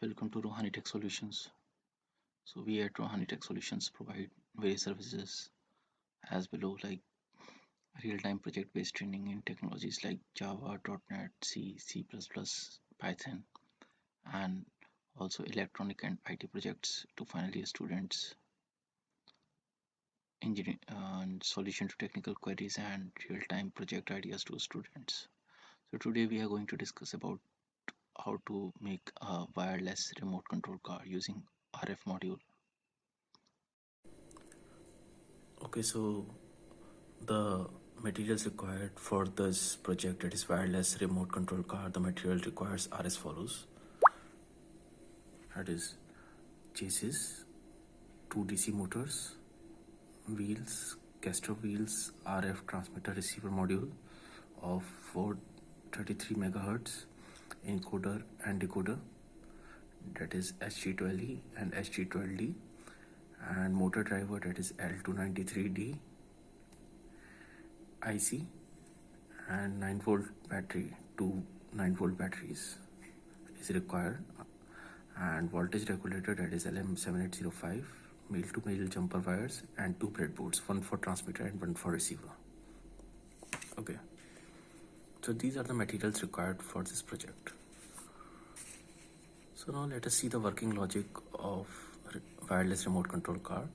welcome to Ruhani-Tech Solutions. So we at Ruhani-Tech Solutions provide various services as below, like real-time project-based training in technologies like Java, .NET, C, C++, Python, and also electronic and IT projects to final year students, engineering and solution to technical queries and real-time project ideas to students. So today we are going to discuss about how to make a wireless remote control car using RF module. Okay, so the materials required for this project, that is wireless remote control car, the material requires are as follows. That is chassis, 2 DC motors, wheels, caster wheels, RF transmitter receiver module of 433 megahertz, encoder and decoder, that is SG12E and SG12D, and motor driver, that is L293D, IC, and 9-volt battery, 2 9-volt batteries is required, and voltage regulator, that is LM7805, male to male jumper wires, and 2 breadboards, one for transmitter and one for receiver. Okay, so these are the materials required for this project. So now let us see the working logic of wireless remote control car.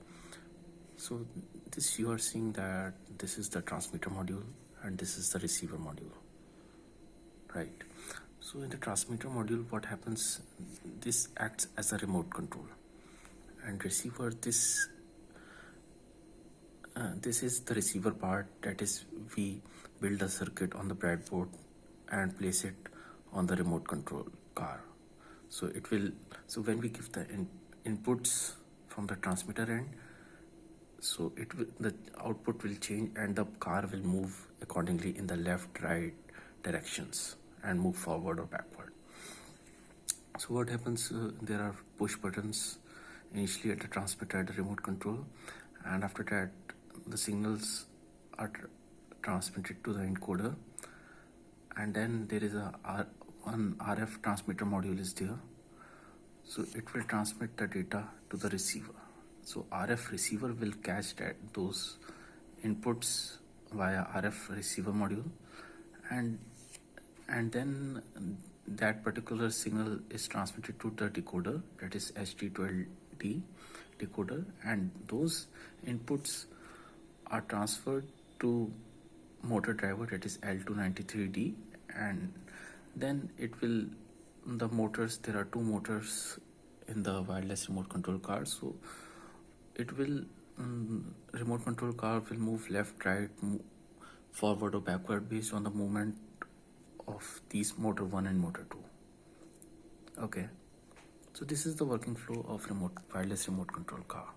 So this, you are seeing that this is the transmitter module and this is the receiver module, right? So in the transmitter module, what happens, this acts as a remote control, and receiver, this is the receiver part, that is we build a circuit on the breadboard and place it on the remote control car. So it will, so when we give the inputs from the transmitter end, so it will, the output will change and the car will move accordingly in the left right directions and move forward or backward. So what happens, there are push buttons initially at the transmitter at the remote control, and after that the signals are transmitted to the encoder, and then there is one RF transmitter module is there, so it will transmit the data to the receiver. So RF receiver will catch those inputs via RF receiver module, and then that particular signal is transmitted to the decoder, that is SG12D decoder, and those inputs are transferred to motor driver, that is L293D, and then it will, the motors, there are 2 motors in the wireless remote control car, so it will, remote control car will move left, right, forward or backward based on the movement of these motor 1 and motor 2. Okay, so this is the working flow of wireless remote control car.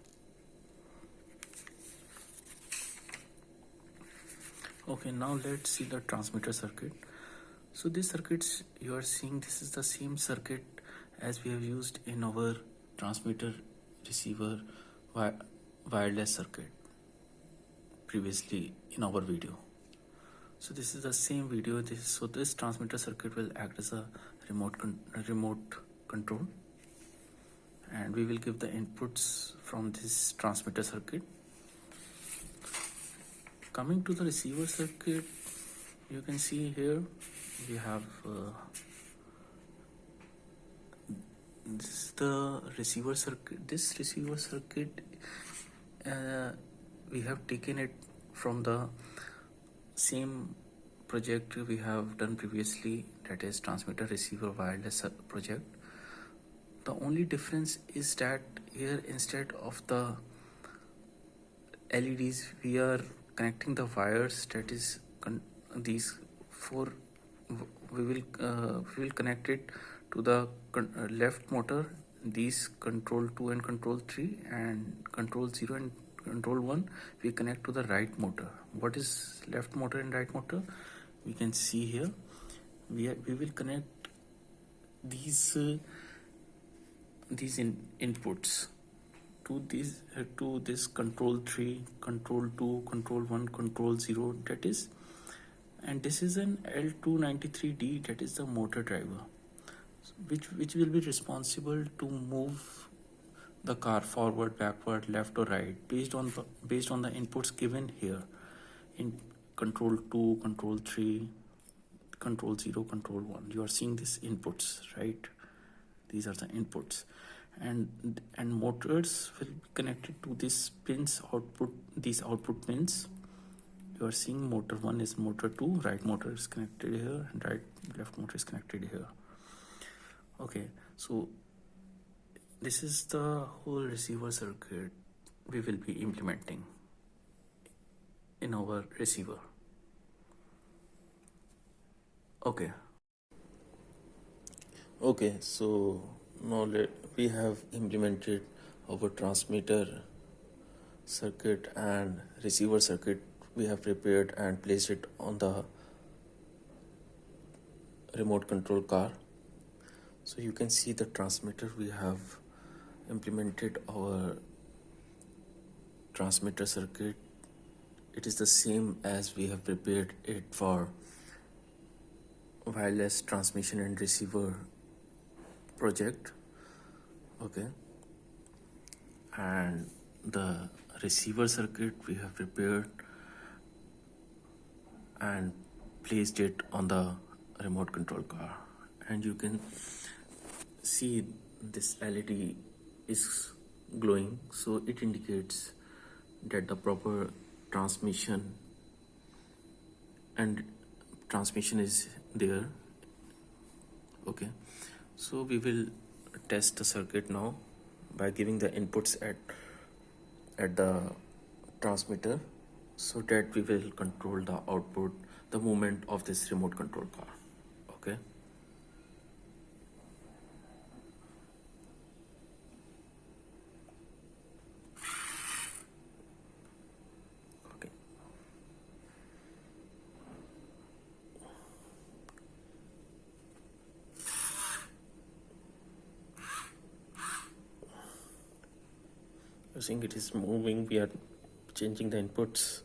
Okay, now let's see the transmitter circuit. So these circuits you are seeing, this is the same circuit as we have used in our transmitter receiver wireless circuit previously in our video. So this is the same video. This transmitter circuit will act as a remote control, and we will give the inputs from this transmitter circuit. Coming to the receiver circuit, you can see here we have this is the receiver circuit. This receiver circuit, we have taken it from the same project we have done previously, that is transmitter receiver wireless project. The only difference is that here, instead of the LEDs, we are connecting the wires, that is these 4, we will connect it to the left motor, these control 2 and control 3, and control 0 and control 1 we connect to the right motor. What is left motor and right motor? We can see here, we will connect these inputs to this control 3, control 2, control 1, control 0, that is, and this is an L293D, that is the motor driver. which will be responsible to move the car forward, backward, left or right based on the inputs given here in control 2, control 3, control 0, control 1. You are seeing these inputs, right? These are the inputs, and motors will be connected to these pins, output, these output pins. You are seeing motor 1 is motor 2, right motor is connected here, and left motor is connected here. Okay, so this is the whole receiver circuit we will be implementing in our receiver. Okay. Okay, so now we have implemented our transmitter circuit and receiver circuit. We have prepared and placed it on the remote control car. So you can see the transmitter. We have implemented our transmitter circuit. It is the same as we have prepared it for wireless transmission and receiver project. Okay, and the receiver circuit we have prepared and placed it on the remote control car, and you can see this LED is glowing, so it indicates that the proper transmission and transmission is there. Okay, so we will test the circuit now by giving the inputs at the transmitter, so that we will control the output, the movement of this remote control car. Okay, okay, you seeing it is moving. We are changing the inputs.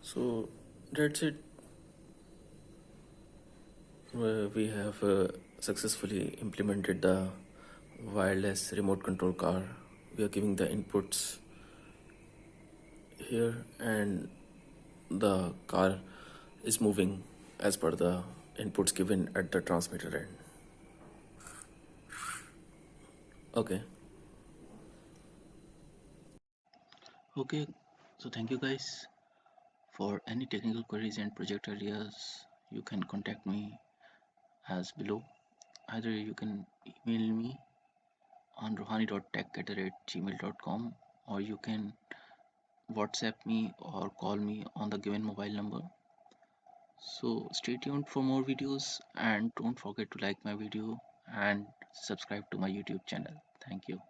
So that's it. We have successfully implemented the wireless remote control car. We are giving the inputs here, and the car is moving as per the inputs given at the transmitter end. Okay. Okay, so thank you guys. For any technical queries and project ideas, you can contact me as below. Either you can email me on ruhani.tech@gmail.com, or you can WhatsApp me or call me on the given mobile number. So stay tuned for more videos, and don't forget to like my video and subscribe to my YouTube channel. Thank you.